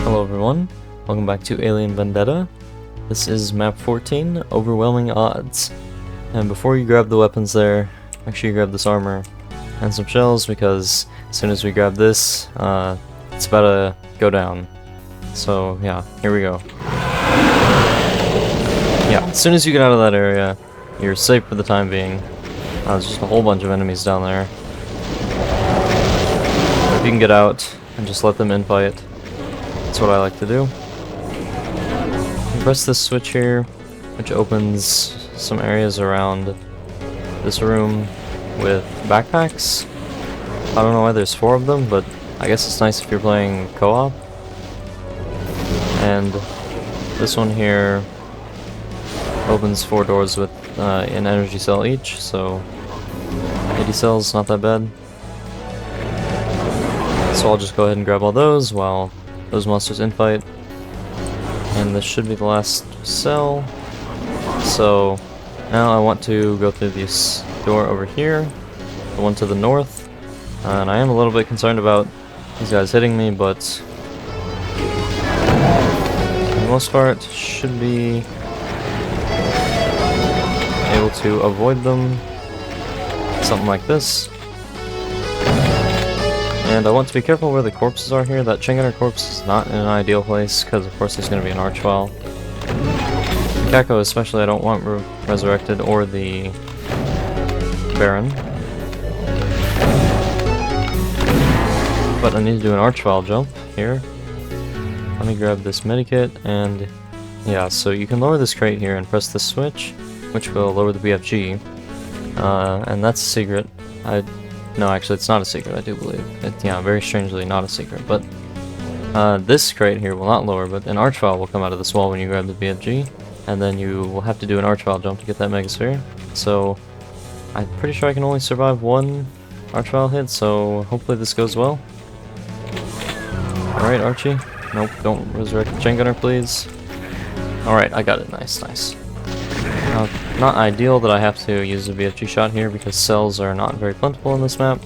Hello everyone, welcome back to Alien Vendetta. This is map 14, Overwhelming Odds. And before you grab the weapons there, make sure you grab this armor and some shells, because as soon as we grab this, it's about to go down. So yeah, here we go. Yeah, as soon as you get out of that area, you're safe for the time being. There's just a whole bunch of enemies down there. If you can get out and just let them infight, that's what I like to do. You press this switch here, which opens some areas around this room with backpacks. I don't know why there's 4 of them, but I guess it's nice if you're playing co-op. And this one here opens 4 doors with an energy cell each, so 80 cells, not that bad. So I'll just go ahead and grab all those while those monsters infight. And this should be the last cell. So now I want to go through this door over here, the one to the north. And I am a little bit concerned about these guys hitting me, but for the most part should be able to avoid them. Something like this. And I want to be careful where the corpses are here. That chain gunner corpse is not in an ideal place, because of course there's going to be an arch file. The Gecko especially I don't want resurrected, or the Baron. But I need to do an arch file jump here. Let me grab this medikit, and yeah, so you can lower this crate here and press this switch, which will lower the BFG. And that's a secret. No, actually, it's not a secret, I do believe. Yeah, very strangely not a secret, but this crate here will not lower, but an arch file will come out of this wall when you grab the BFG, and then you will have to do an arch file jump to get that megasphere. So I'm pretty sure I can only survive 1 arch file hit, so hopefully this goes well. Alright, Archie. Nope, don't resurrect the chain gunner, please. Alright, I got it. Nice, nice. Not ideal that I have to use a BFG shot here, because cells are not very plentiful in this map,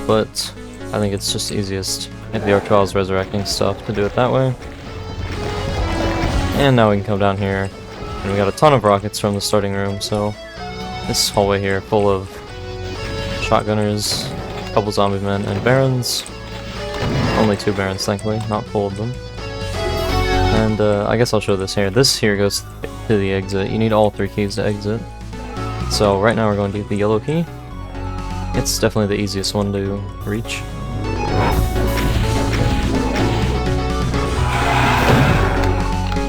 but I think it's just easiest if the arch file is resurrecting stuff to do it that way. And now we can come down here, and we got a ton of rockets from the starting room, so this hallway here full of shotgunners, a couple zombie men, and barons. Only 2 barons, thankfully, not full of them. And I guess I'll show this here. This here goes to the exit. You need all 3 keys to exit. So right now we're going to get the yellow key. It's definitely the easiest one to reach.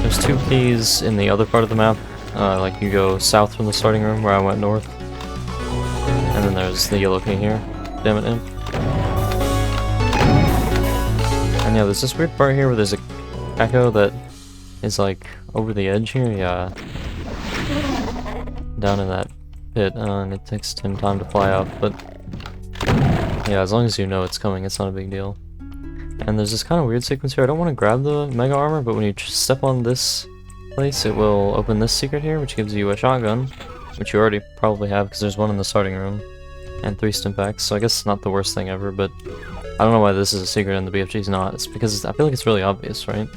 There's 2 keys in the other part of the map. Like you go south from the starting room where I went north. And then there's the yellow key here. Damn it, imp. And yeah, there's this weird part here where there's a Echo that is like over the edge here, yeah. Down in that pit, and it takes him time to fly out, but yeah, as long as you know it's coming, it's not a big deal. And there's this kind of weird sequence here. I don't want to grab the mega armor, but when you step on this place, it will open this secret here, which gives you a shotgun, which you already probably have because there's 1 in the starting room, and 3 stimpaks, so I guess it's not the worst thing ever, but I don't know why this is a secret and the BFG's not. It's because I feel like it's really obvious, right?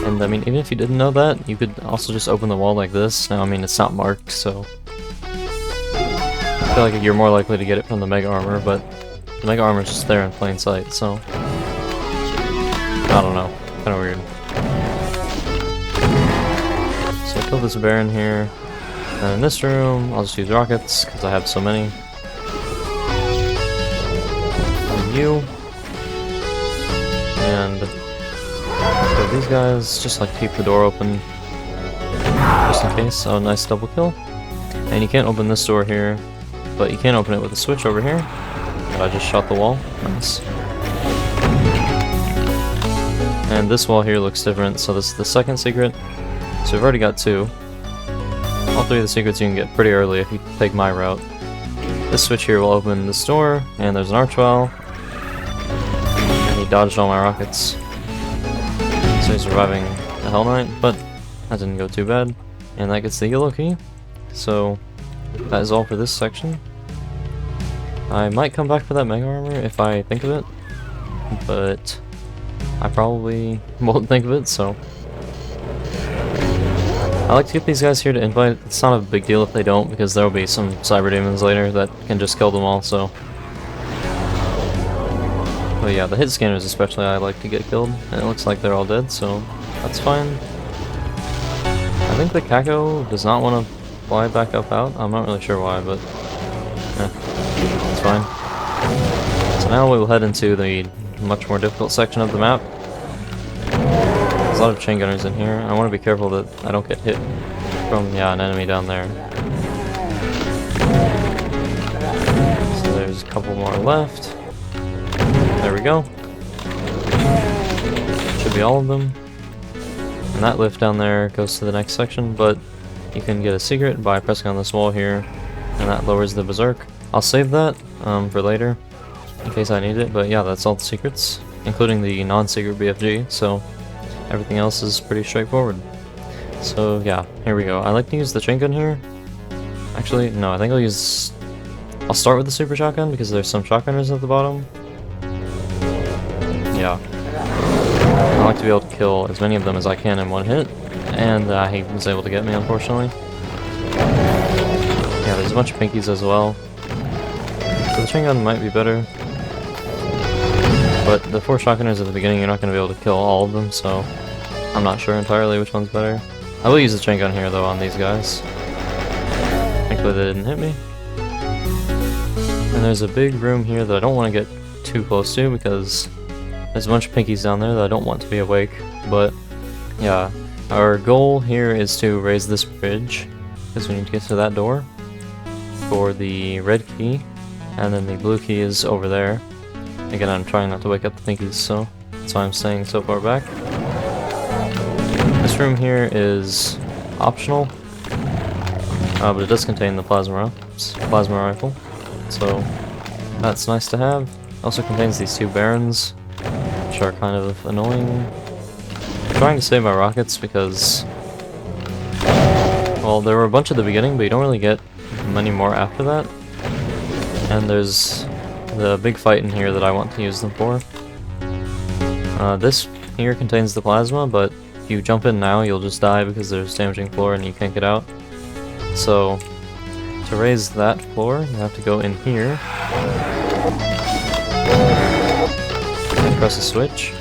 And I mean, even if you didn't know that, you could also just open the wall like this. Now, I mean, it's not marked, so I feel like you're more likely to get it from the mega armor, but the mega armor's just there in plain sight, so I don't know. Kinda weird. So I'll kill this Baron here. And in this room, I'll just use rockets, because I have so many. You. And kill these guys, just like keep the door open, just in case. Oh, nice double kill. And you can't open this door here, but you can open it with a switch over here. And I just shot the wall. Nice. And this wall here looks different, so this is the second secret. So we've already got 2. All 3 of the secrets you can get pretty early if you take my route. This switch here will open this door, and there's an arch file. And he dodged all my rockets. So he's surviving the Hell Knight, but that didn't go too bad. And that gets the yellow key. So that is all for this section. I might come back for that Mega Armor if I think of it, but I probably won't think of it, so. I like to get these guys here to invite. It's not a big deal if they don't, because there will be some cyber demons later that can just kill them all, so. But yeah, the hit scanners especially I like to get killed, and it looks like they're all dead, so that's fine. I think the Kako does not want to fly back up out. I'm not really sure why, but it's fine. So now we will head into the much more difficult section of the map. There's a lot of chain gunners in here. I want to be careful that I don't get hit from an enemy down there. So there's a couple more left. There we go. Should be all of them. And that lift down there goes to the next section, but you can get a secret by pressing on this wall here, and that lowers the berserk. I'll save that for later, in case I need it, but yeah, that's all the secrets, including the non-secret BFG, so everything else is pretty straightforward. So yeah, here we go. I like to use the chain gun here. Actually, no, I think I'll start with the super shotgun, because there's some shotgunners at the bottom. Yeah. I like to be able to kill as many of them as I can in one hit, and he was able to get me, unfortunately. Yeah, there's a bunch of pinkies as well. So the chain gun might be better, but the 4 shotgunners at the beginning, you're not going to be able to kill all of them, so I'm not sure entirely which one's better. I will use the chain gun here, though, on these guys. Thankfully they didn't hit me. And there's a big room here that I don't want to get too close to, because there's a bunch of pinkies down there that I don't want to be awake, but yeah. Our goal here is to raise this bridge, because we need to get to that door for the red key, and then the blue key is over there. Again, I'm trying not to wake up the pinkies, so that's why I'm staying so far back. This room here is optional, but it does contain the plasma rifle, so that's nice to have. It also contains these 2 barons, which are kind of annoying. I'm trying to save my rockets because, well, there were a bunch at the beginning, but you don't really get many more after that. And there's the big fight in here that I want to use them for. This here contains the plasma, but if you jump in now, you'll just die because there's damaging floor and you can't get out. So, to raise that floor, you have to go in here and press a switch,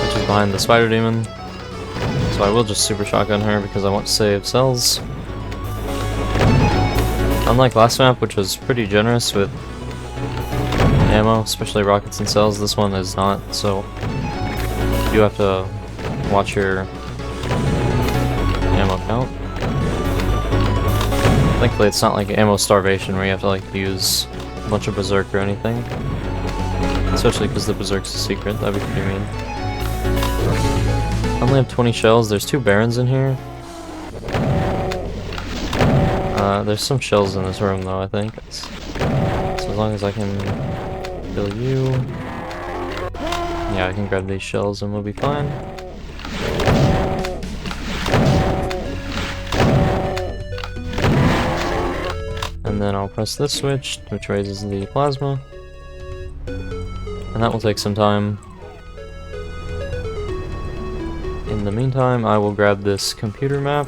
which is behind the spider demon. So I will just super shotgun her because I want to save cells. Unlike last map, which was pretty generous with ammo, especially rockets and cells, this one is not, so you have to watch your ammo count. Thankfully it's not like ammo starvation where you have to like use a bunch of berserk or anything. Especially because the berserk's a secret, that'd be pretty mean. I only have 20 shells, there's 2 barons in here. There's some shells in this room though, I think. So as long as I can kill you... Yeah, I can grab these shells and we'll be fine. And then I'll press this switch, which raises the plasma. And that will take some time. In the meantime, I will grab this computer map,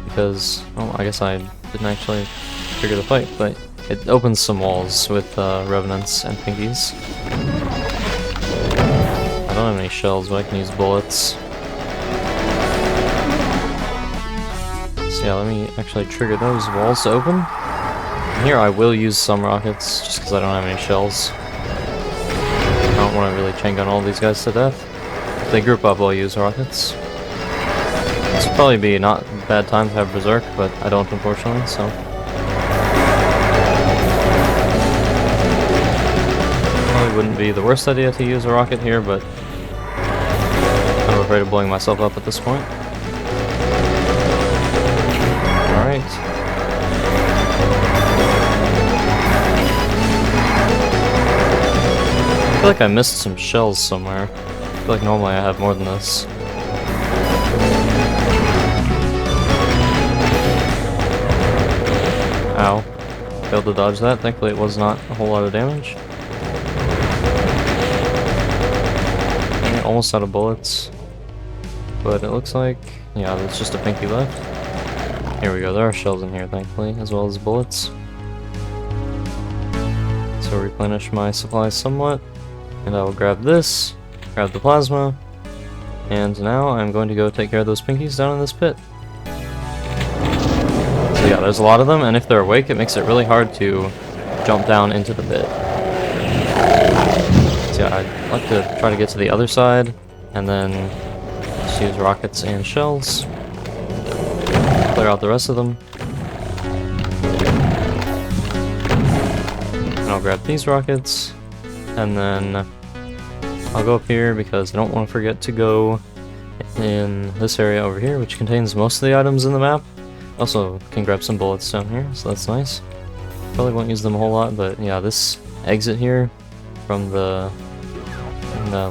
because, well, I guess I didn't actually trigger the fight, but it opens some walls with revenants and pinkies. I don't have any shells, but I can use bullets. So yeah, let me actually trigger those walls to open. And here I will use some rockets, just because I don't have any shells. I don't want to really chain gun all these guys to death. If they group up, I'll use rockets. This would probably be not a bad time to have berserk, but I don't, unfortunately, so... Probably wouldn't be the worst idea to use a rocket here, but... I'm kind of afraid of blowing myself up at this point. Alright. I feel like I missed some shells somewhere. I feel like normally I have more than this. Ow. Failed to dodge that. Thankfully it was not a whole lot of damage. Okay, almost out of bullets. But it looks like, yeah, there's just a pinky left. Here we go, there are shells in here, thankfully, as well as bullets. So replenish my supplies somewhat. And I will grab this, grab the plasma, and now I'm going to go take care of those pinkies down in this pit. So yeah, there's a lot of them, and if they're awake, it makes it really hard to jump down into the pit. So yeah, I'd like to try to get to the other side, and then just use rockets and shells. Clear out the rest of them. And I'll grab these rockets, and then I'll go up here because I don't want to forget to go in this area over here, which contains most of the items in the map. Also can grab some bullets down here, so that's nice. Probably won't use them a whole lot, but yeah, this exit here from the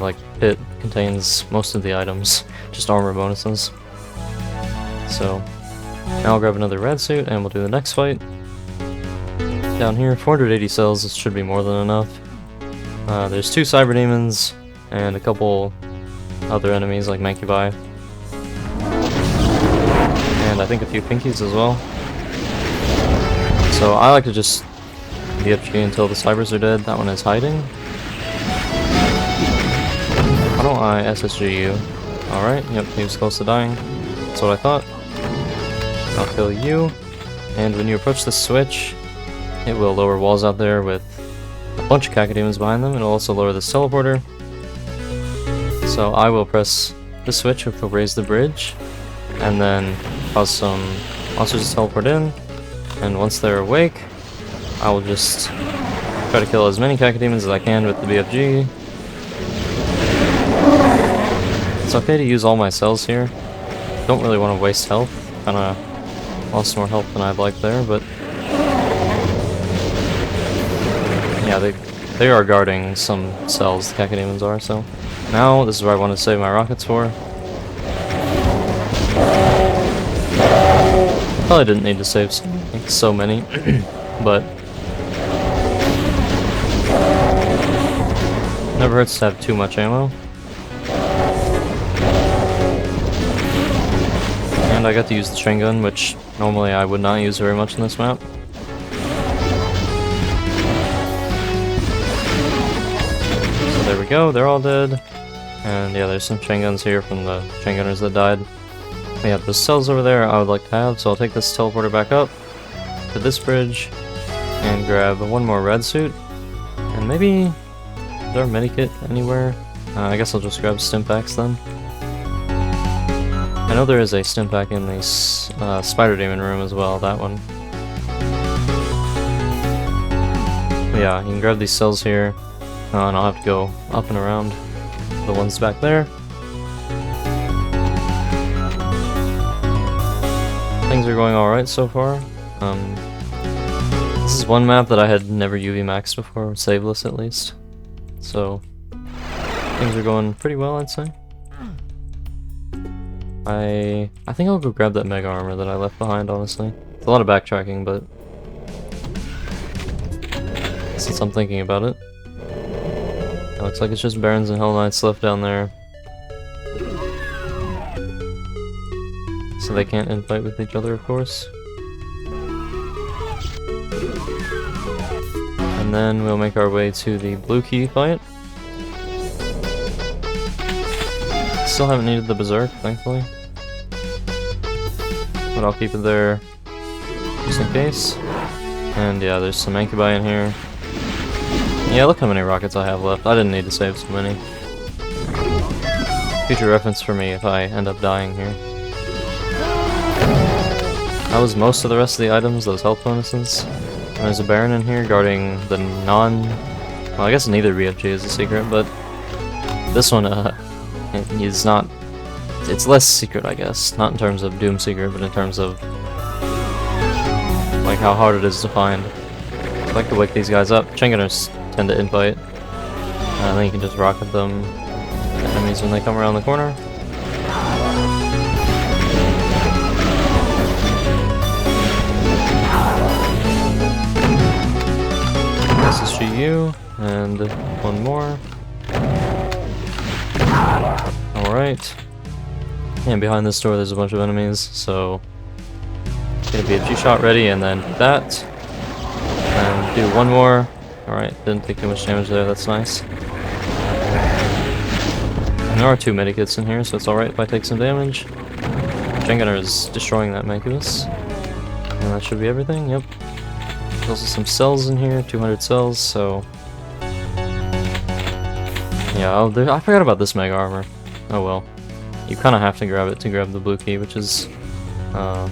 like pit contains most of the items, just armor bonuses. So now I'll grab another red suit and we'll do the next fight. Down here, 480 cells, this should be more than enough. There's 2 cyber demons and a couple other enemies like Mancubi. And I think a few pinkies as well. So I like to just BFG until the cybers are dead. That one is hiding. Why don't I SSG you? Alright, yep, he was close to dying. That's what I thought. I'll kill you. And when you approach the switch, it will lower walls out there with a bunch of cacodemons behind them. It'll also lower this teleporter. So I will press the switch, which will raise the bridge, and then cause some monsters to teleport in. And once they're awake, I will just try to kill as many cacodemons as I can with the BFG. It's okay to use all my cells here. Don't really want to waste health. Kinda lost more health than I'd like there, but yeah, they are guarding some cells, the cacodemons are, so now this is where I want to save my rockets for. Probably didn't need to save so many, but never hurts to have too much ammo. And I got to use the train gun, which normally I would not use very much in this map. So there we go, they're all dead. And yeah, there's some chain guns here from the chain gunners that died. We have the cells over there I would like to have, so I'll take this teleporter back up to this bridge and grab one more red suit. And maybe, is there a medikit anywhere? I guess I'll just grab stim packs then. I know there is a stim pack in the spider demon room as well, that one. But yeah, you can grab these cells here, and I'll have to go up and around the ones back there. Things are going alright so far. This is one map that I had never UV maxed before, saveless at least. So, things are going pretty well, I'd say. I think I'll go grab that mega armor that I left behind, honestly. It's a lot of backtracking, but since I'm thinking about it, it looks like it's just Barons and Hell Knights left down there. So they can't infight with each other, of course. And then we'll make our way to the blue key fight. Still haven't needed the Berserk, thankfully. But I'll keep it there just in case. And yeah, there's some Mancubi in here. Yeah, look how many rockets I have left. I didn't need to save so many. Future reference for me if I end up dying here. That was most of the rest of the items, those health bonuses. And there's a Baron in here guarding the well, I guess neither BFG is a secret, but this one, is not, it's less secret, I guess. Not in terms of Doom secret, but in terms of, like, how hard it is to find. I like to wake these guys up. Chain gunners tend to infight. Then you can just rocket them, enemies when they come around the corner. SSGU, and one more. Alright. And behind this door there's a bunch of enemies, so get a BFG shot ready and then that. And do one more. Alright, didn't take too much damage there, that's nice. And there are 2 medikits in here, so it's alright if I take some damage. Chain Gunner is destroying that Mancubus. And that should be everything, yep. There's also some cells in here, 200 cells, so... Yeah, I forgot about this Mega Armor. Oh well. You kind of have to grab it to grab the blue key, which is... I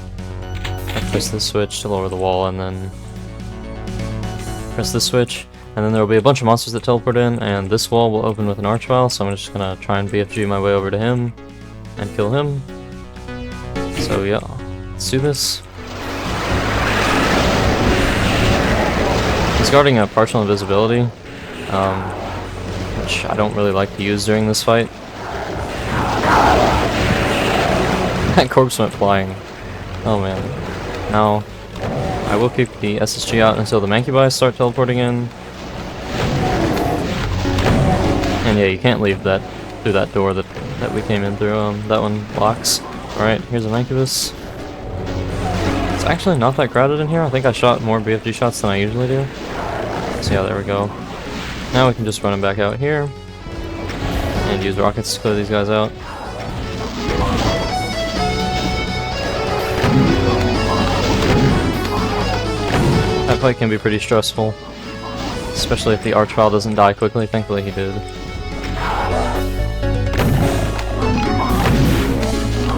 press this switch to lower the wall, and then... press this switch, and then there will be a bunch of monsters that teleport in, and this wall will open with an archvile, so I'm just gonna try and BFG my way over to him, and kill him. So yeah, let's do this. He's guarding a partial invisibility, which I don't really like to use during this fight. That corpse went flying. Oh man. Now, I will keep the SSG out until the Mancubi start teleporting in. And yeah, you can't leave that through that door that we came in through. That one blocks. Alright, here's a Mancubus. It's actually not that crowded in here. I think I shot more BFG shots than I usually do. So yeah, there we go. Now we can just run him back out here. And use rockets to clear these guys out. That fight can be pretty stressful. Especially if the Archvile doesn't die quickly. Thankfully he did.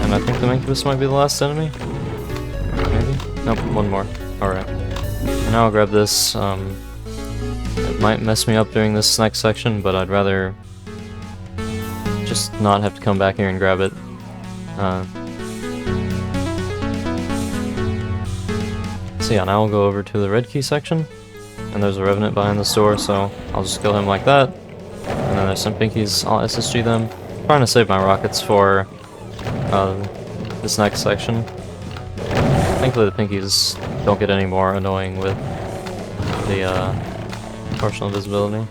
And I think the Mancubus might be the last enemy. Maybe? Nope, one more. Alright. And now I'll grab this. It might mess me up during this next section, but I'd rather just not have to come back here and grab it. So yeah, now we'll go over to the red key section. And there's a Revenant behind this door, so I'll just kill him like that. And then there's some pinkies, I'll SSG them. I'm trying to save my rockets for this next section. Thankfully the pinkies don't get any more annoying with the partial invisibility.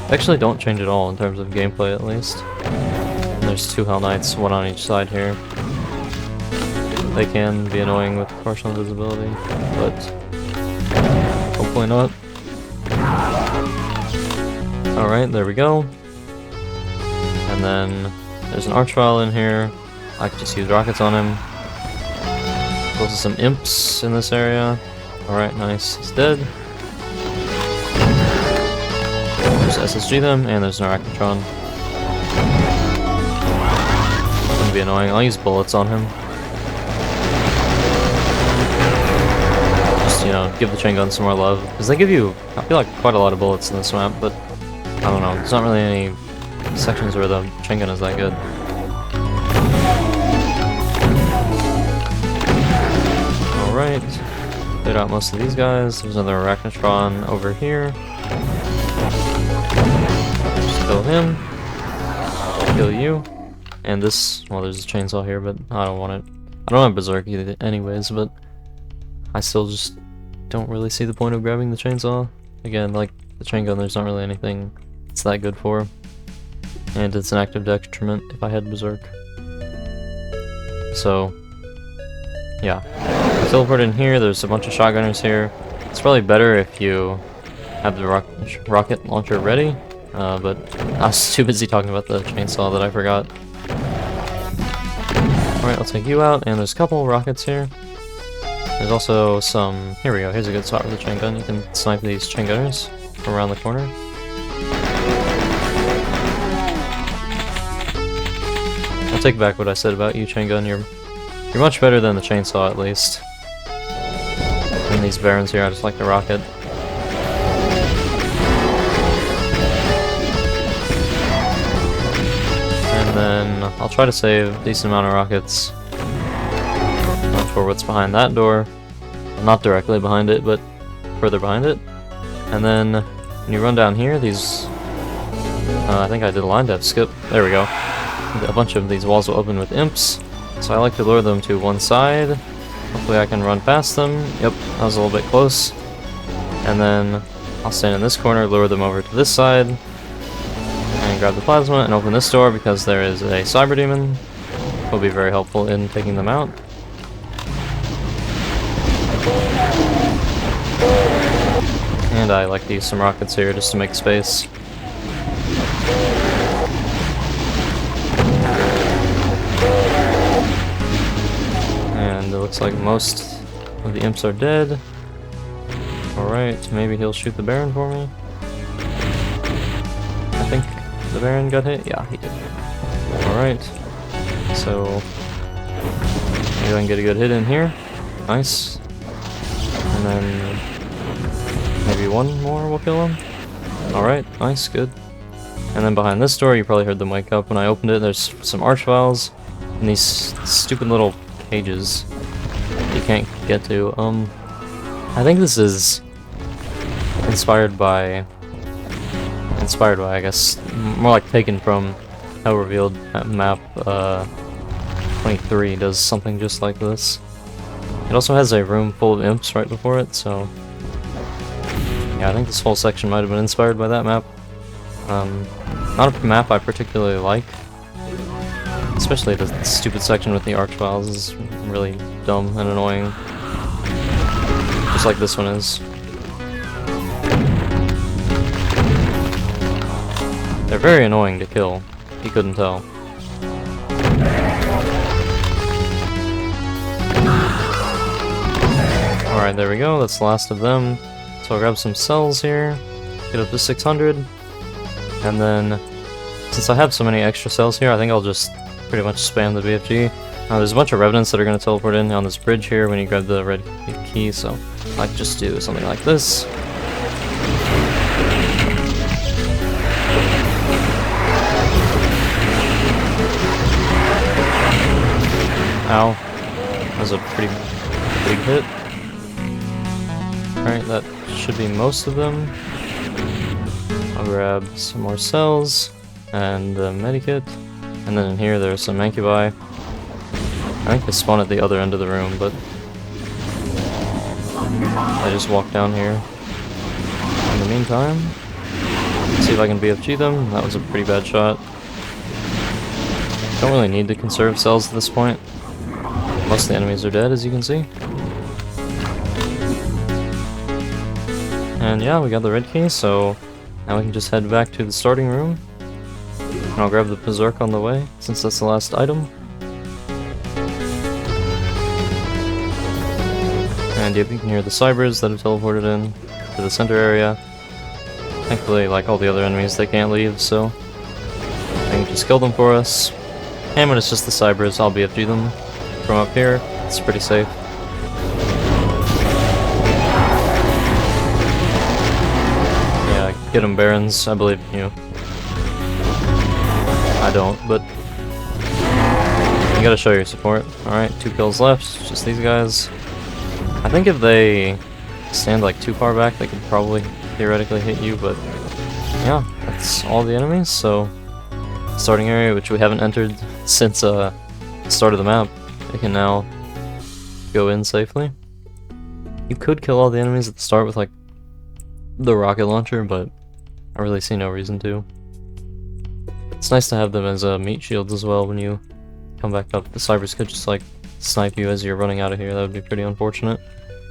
They actually don't change at all in terms of gameplay at least. And there's 2 Hell Knights, 1 on each side here. They can be annoying with partial invisibility, but hopefully not. Alright, there we go. And then there's an Archvile in here. I could just use rockets on him. There's also some imps in this area. Alright, nice. He's dead. Just SSG them, and there's an Arachnotron. It's gonna be annoying. I'll use bullets on him. Just, you know, give the chain gun some more love. Because they give you, I feel like, quite a lot of bullets in this map, but I don't know. There's not really any sections where the chain gun is that good. Alright. Cleared out most of these guys. There's another Arachnotron over here. Just kill him. Kill you. And this, well, there's a chainsaw here, but I don't want it. I don't have Berserk either anyways, but I still just don't really see the point of grabbing the chainsaw. Again, like the chain gun, there's not really anything it's that good for. And it's an active detriment if I had Berserk. So, yeah. I teleport in here, there's a bunch of shotgunners here. It's probably better if you have the rocket launcher ready, but I was too busy talking about the chainsaw that I forgot. Alright, I'll take you out, and there's a couple rockets here. There's also some... Here we go, here's a good spot with the chain gun. You can snipe these chain gunners from around the corner. I'll take back what I said about you, chain gun. You're much better than the chainsaw, at least. And these barons here, I just like the rocket. And then I'll try to save a decent amount of rockets for what's behind that door. Well, not directly behind it, but further behind it. And then when you run down here, these... I think I did a line depth skip. There we go. A bunch of these walls will open with imps. So I like to lure them to one side. Hopefully I can run past them. Yep, that was a little bit close. And then I'll stand in this corner, lure them over to this side. And grab the plasma and open this door because there is a cyber demon. Will be very helpful in taking them out. And I like to use some rockets here just to make space. And it looks like most of the imps are dead. Alright, maybe he'll shoot the Baron for me. I think the Baron got hit? Yeah, he did. Alright, so maybe I can get a good hit in here. Nice. And then maybe one more will kill him. Alright, nice, good. And then behind this door, you probably heard them wake up when I opened it. There's some archviles and these stupid little cages you can't get to. I think this is inspired by, I guess, more like taken from Hell Revealed map 23 does something just like this. It also has a room full of imps right before it, so yeah, I think this whole section might have been inspired by that map. Not a map I particularly like, especially the stupid section with the archviles is really dumb and annoying, just like this one is. They're very annoying to kill, if you couldn't tell. Alright, there we go, that's the last of them. So I'll grab some cells here, get up to 600, and then, since I have so many extra cells here, I think I'll just pretty much spam the BFG. There's a bunch of revenants that are going to teleport in on this bridge here when you grab the red key, so I can just do something like this. Ow. That was a pretty big hit. Alright, that should be most of them. I'll grab some more cells and a medikit. And then in here there's some incubi. I think they spawn at the other end of the room, but I just walk down here. In the meantime, let's see if I can BFG them. That was a pretty bad shot. Don't really need to conserve cells at this point. Most of the enemies are dead, as you can see. And yeah, we got the red key, so now we can just head back to the starting room. And I'll grab the Berserk on the way, since that's the last item. And yep, you can hear the cybers that have teleported in to the center area. Thankfully, like all the other enemies, they can't leave, so I can just kill them for us. And when it's just the cybers, I'll BFG them from up here. It's pretty safe. Yeah, get them, Barons. I believe in you. I don't, but you gotta show your support. Alright, 2 kills left, just these guys. I think if they stand like too far back, they could probably theoretically hit you, but yeah, that's all the enemies, so starting area, which we haven't entered since the start of the map, we can now go in safely. You could kill all the enemies at the start with like the rocket launcher, but I really see no reason to. It's nice to have them as meat shields as well when you come back up. The cybers could just like snipe you as you're running out of here. That would be pretty unfortunate.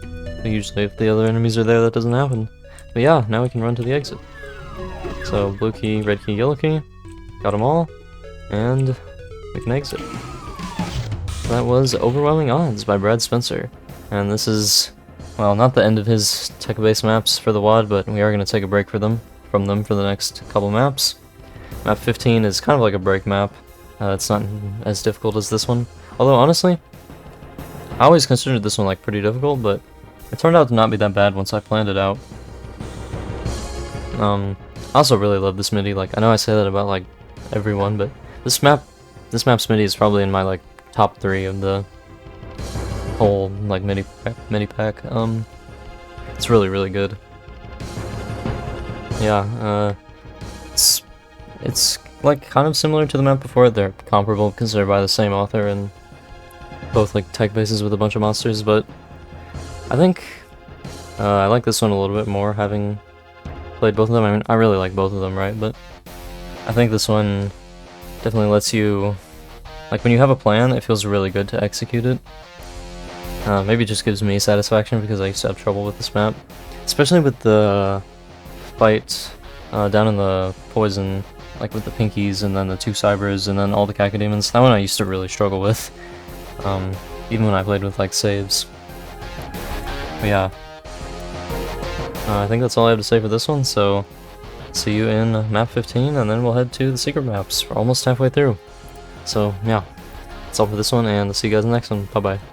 But usually if the other enemies are there, that doesn't happen. But yeah, now we can run to the exit. So blue key, red key, yellow key. Got them all. And we can exit. That was Overwhelming Odds by Brad Spencer. And this is, well, not the end of his tech-based maps for the WAD, but we are going to take a break from them for the next couple maps. Map 15 is kind of like a break map. It's not as difficult as this one. Although, honestly, I always considered this one like pretty difficult, but it turned out to not be that bad once I planned it out. I also really love this MIDI. Like, I know I say that about like everyone, but this map's MIDI is probably in my like top 3 of the whole like MIDI pack. It's really good. Yeah, it's like kind of similar to the map before it. They're comparable because they're by the same author and both like tech bases with a bunch of monsters, but I think I like this one a little bit more, having played both of them. I mean, I really like both of them, right? But I think this one definitely lets you, like, when you have a plan, it feels really good to execute it. Maybe it just gives me satisfaction because I used to have trouble with this map. Especially with the fight down in the poison, like with the pinkies and then the 2 cybers and then all the cacodemons. That one I used to really struggle with, even when I played with like saves. But yeah, I think that's all I have to say for this one, so see you in map 15 and then we'll head to the secret maps. We're almost halfway through. So yeah, that's all for this one and I'll see you guys in the next one. Bye bye.